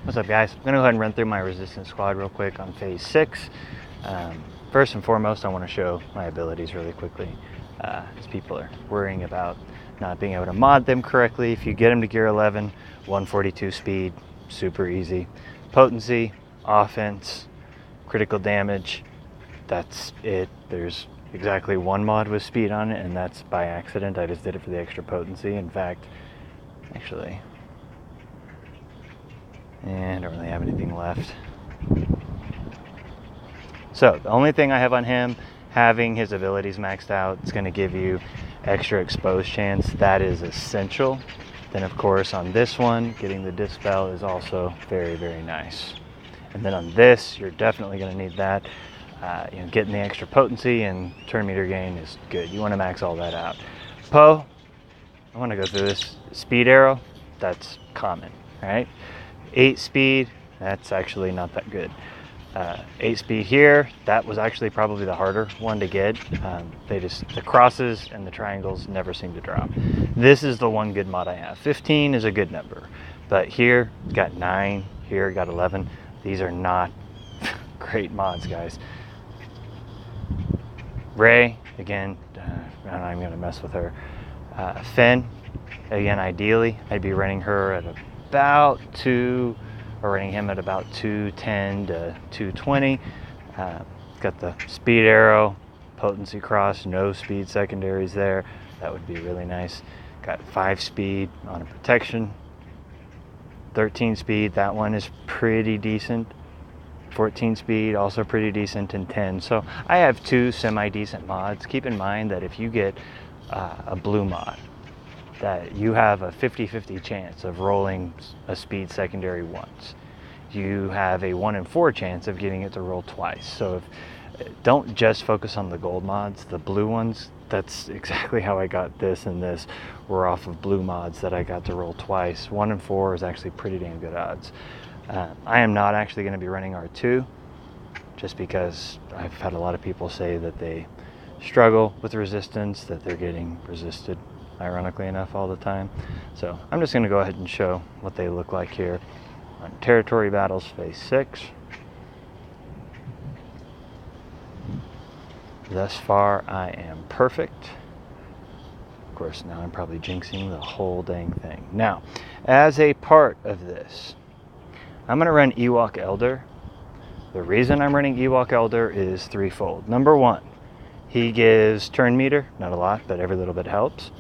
What's up, guys? I'm gonna go ahead and run through my resistance squad real quick on phase 6. First and foremost, I want to show my abilities really quickly, as people are worrying about not being able to mod them correctly. If you get them to gear 11, 142 speed, super easy. Potency, offense, critical damage, that's it. There's exactly one mod with speed on it, and that's by accident. I just did it for the extra potency. In fact, actually, and I don't really have anything left. So the only thing I have on him, having his abilities maxed out, it's going to give you extra exposed chance. That is essential. Then of course on this one, getting the dispel is also very, very nice. And then on this, you're definitely going to need that. Getting the extra potency and turn meter gain is good. You want to max all that out. Poe, I want to go through this. Speed arrow, that's common, right? 8 speed, that's actually not that good. 8 speed here, that was actually probably the harder one to get. The crosses and the triangles never seem to drop. This is the one good mod I have. 15 is a good number, but here got 9, here got 11. These are not great mods, guys. Ray, again, I'm not even gonna mess with her. Finn, again, ideally, I'd be running her at about 2, or running him at about 210 to 220. Got the speed arrow, potency cross, no speed secondaries there. That would be really nice. Got 5 speed on a protection. 13 speed, that one is pretty decent. 14 speed, also pretty decent, and 10. So I have 2 semi-decent mods. Keep in mind that if you get a blue mod, that you have a 50-50 chance of rolling a speed secondary once. You have a 1 in 4 chance of getting it to roll twice. So don't just focus on the gold mods, the blue ones. That's exactly how I got this, and this were off of blue mods that I got to roll twice. 1 in 4 is actually pretty damn good odds. I am not actually going to be running R2, just because I've had a lot of people say that they struggle with resistance, that they're getting resisted, ironically enough, all the time. So I'm just going to go ahead and show what they look like here on Territory Battles phase 6. Thus far, I am perfect. Of course, now I'm probably jinxing the whole dang thing. Now, as a part of this, I'm going to run Ewok Elder. The reason I'm running Ewok Elder is threefold. Number 1, he gives turn meter, not a lot, but every little bit helps,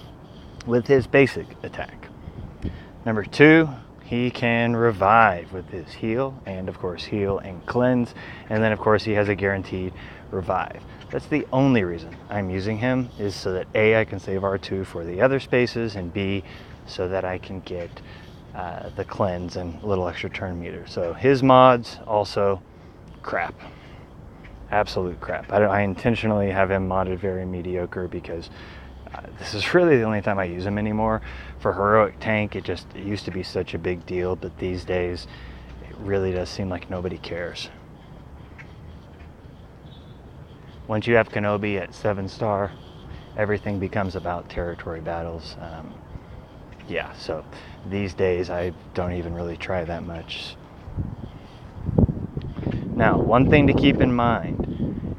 with his basic attack. Number 2, he can revive with his heal, and of course heal and cleanse, and then of course he has a guaranteed revive. That's the only reason I'm using him, is so that A, I can save R2 for the other spaces, and B, so that I can get the cleanse and a little extra turn meter. So his mods also crap, absolute crap. I intentionally have him modded very mediocre because this is really the only time I use him anymore. For heroic tank, it used to be such a big deal, but these days it really does seem like nobody cares. Once you have Kenobi at 7-star, everything becomes about territory battles. Yeah, so these days I don't even really try that much. Now, one thing to keep in mind,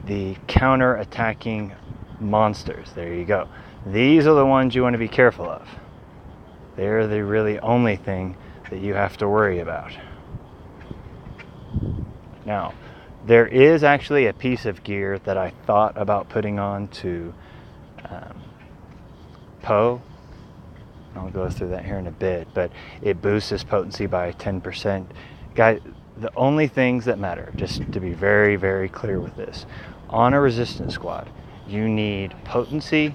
the counter-attacking monsters, there you go. These are the ones you want to be careful of. They're the really only thing that you have to worry about. Now, there is actually a piece of gear that I thought about putting on to Poe. I'll go through that here in a bit, but it boosts his potency by 10%. Guys, the only things that matter, just to be very, very clear with this, on a resistance squad, you need potency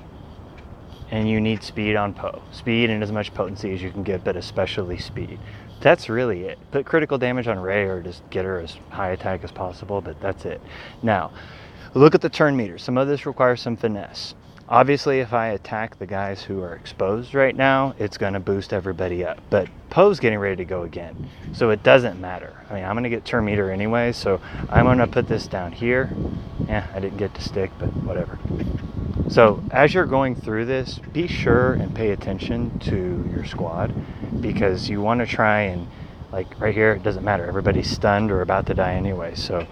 and you need speed on Poe. Speed and as much potency as you can get, but especially speed. That's really it. Put critical damage on Rey, or just get her as high attack as possible, but that's it. Now, look at the turn meter. Some of this requires some finesse. Obviously, if I attack the guys who are exposed right now, it's going to boost everybody up. But Poe's getting ready to go again, so it doesn't matter. I mean, I'm going to get turn meter anyway, so I'm going to put this down here. Yeah, I didn't get to stick, but whatever. So as you're going through this, be sure and pay attention to your squad, because you want to try and like right here, it doesn't matter. Everybody's stunned or about to die anyway. So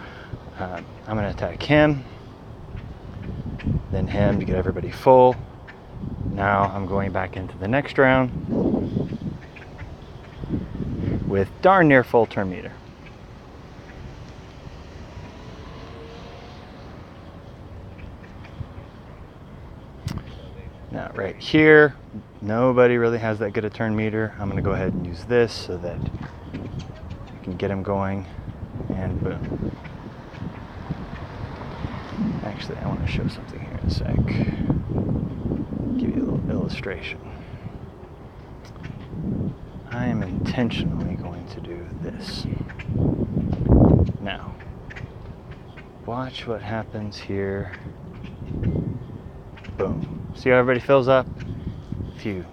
I'm going to attack him, then him to get everybody full. Now I'm going back into the next round with darn near full turn meter. Now right here, nobody really has that good a turn meter. I'm going to go ahead and use this so that I can get him going, and boom. Actually, I want to show something here in a sec. Give you a little illustration. I am intentionally going to do this. Now, watch what happens here. Boom. See how everybody fills up? If you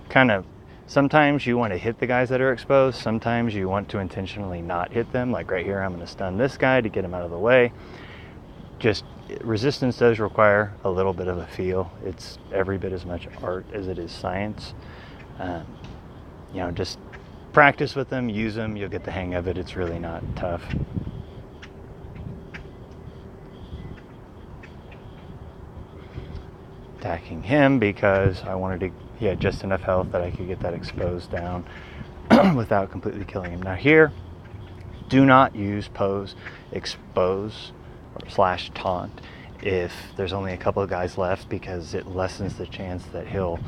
sometimes you want to hit the guys that are exposed, sometimes you want to intentionally not hit them. Like right here, I'm going to stun this guy to get him out of the way. Just resistance does require a little bit of a feel. It's every bit as much art as it is science. You know, just practice with them, use them, you'll get the hang of it. It's really not tough. Attacking him because I wanted to, he had just enough health that I could get that exposed down without completely killing him. Now here, do not use pose, expose, or / taunt if there's only a couple of guys left, because it lessens the chance that he'll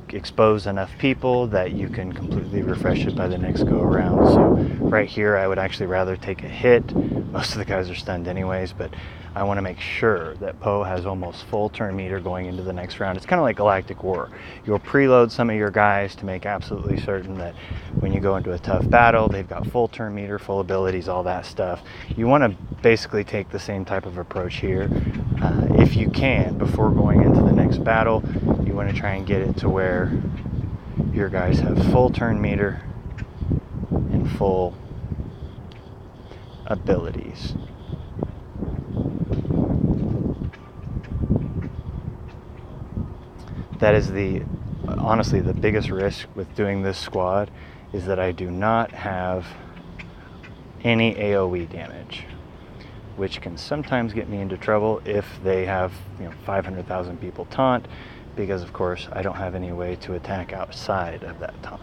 expose enough people that you can completely refresh it by the next go around. So right here, I would actually rather take a hit. Most of the guys are stunned anyways, but I want to make sure that Poe has almost full turn meter going into the next round. It's kind of like Galactic War. You'll preload some of your guys to make absolutely certain that when you go into a tough battle, they've got full turn meter, full abilities, all that stuff. You want to basically take the same type of approach here. If you can, before going into the next battle, you want to try and get it to where your guys have full turn meter and full abilities. That is honestly the biggest risk with doing this squad, is that I do not have any AoE damage, which can sometimes get me into trouble if they have 500,000 people taunt, because of course I don't have any way to attack outside of that taunt.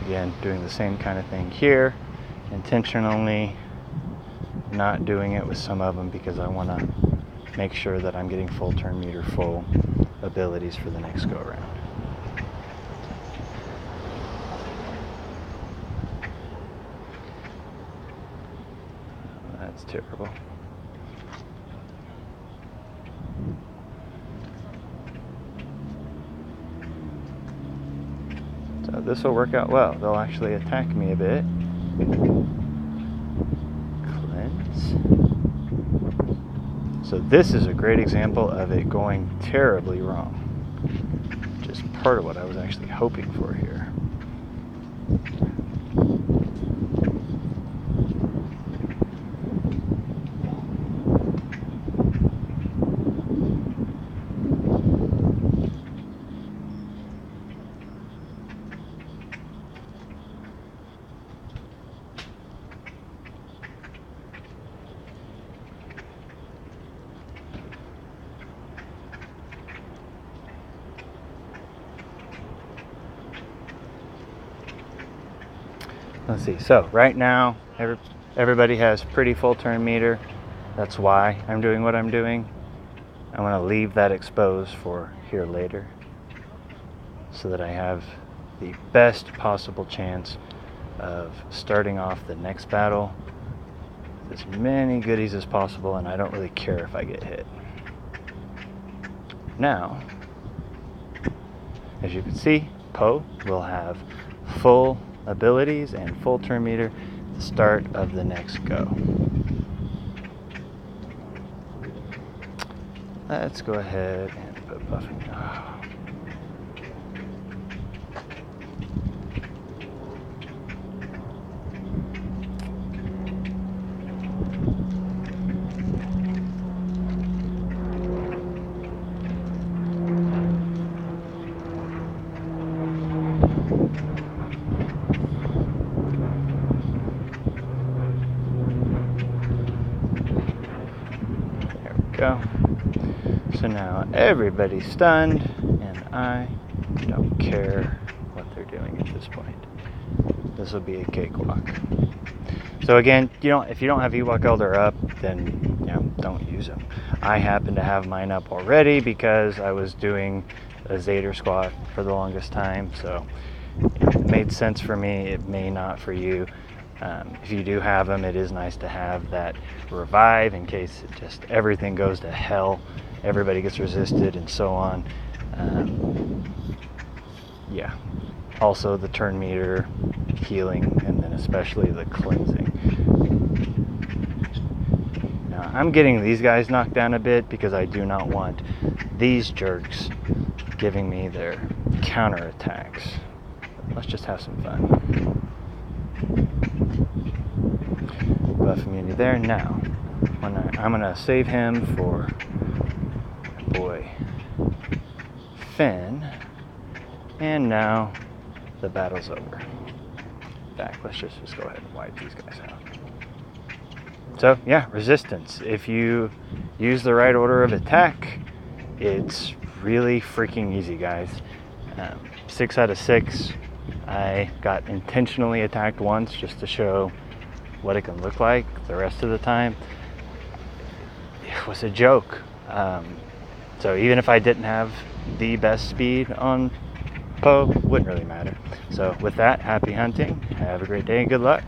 Again, doing the same kind of thing here, intentionally not doing it with some of them because I want to make sure that I'm getting full turn meter, full abilities for the next go around. That's terrible. So this will work out well. They'll actually attack me a bit. Cleanse. So this is a great example of it going terribly wrong. Just part of what I was actually hoping for here. Let's see, so right now everybody has pretty full turn meter. That's why I'm doing what I'm doing. I want to leave that exposed for here later so that I have the best possible chance of starting off the next battle with as many goodies as possible, and I don't really care if I get hit. Now, as you can see, Poe will have full abilities and full turn meter at the start of the next go. Let's go ahead and put buffing. go. So now everybody's stunned, and I don't care what they're doing at this point. This will be a cakewalk. So again, if you don't have Ewok Elder up, then don't use them. I happen to have mine up already because I was doing a Zader squat for the longest time, so it made sense for me. It may not for you. If you do have them, it is nice to have that revive in case everything goes to hell, everybody gets resisted and so on. Yeah. Also the turn meter, healing, and then especially the cleansing. Now I'm getting these guys knocked down a bit because I do not want these jerks giving me their counter attacks. Let's just have some fun. Buff immunity there. Now, I'm going to save him for my boy Finn. And now the battle's over. Back, let's just go ahead and wipe these guys out. So, yeah, resistance. If you use the right order of attack, it's really freaking easy, guys. 6 out of 6. I got intentionally attacked once just to show what it can look like. The rest of the time, it was a joke. So even if I didn't have the best speed on Poe, wouldn't really matter. So with that, happy hunting. Have a great day and good luck.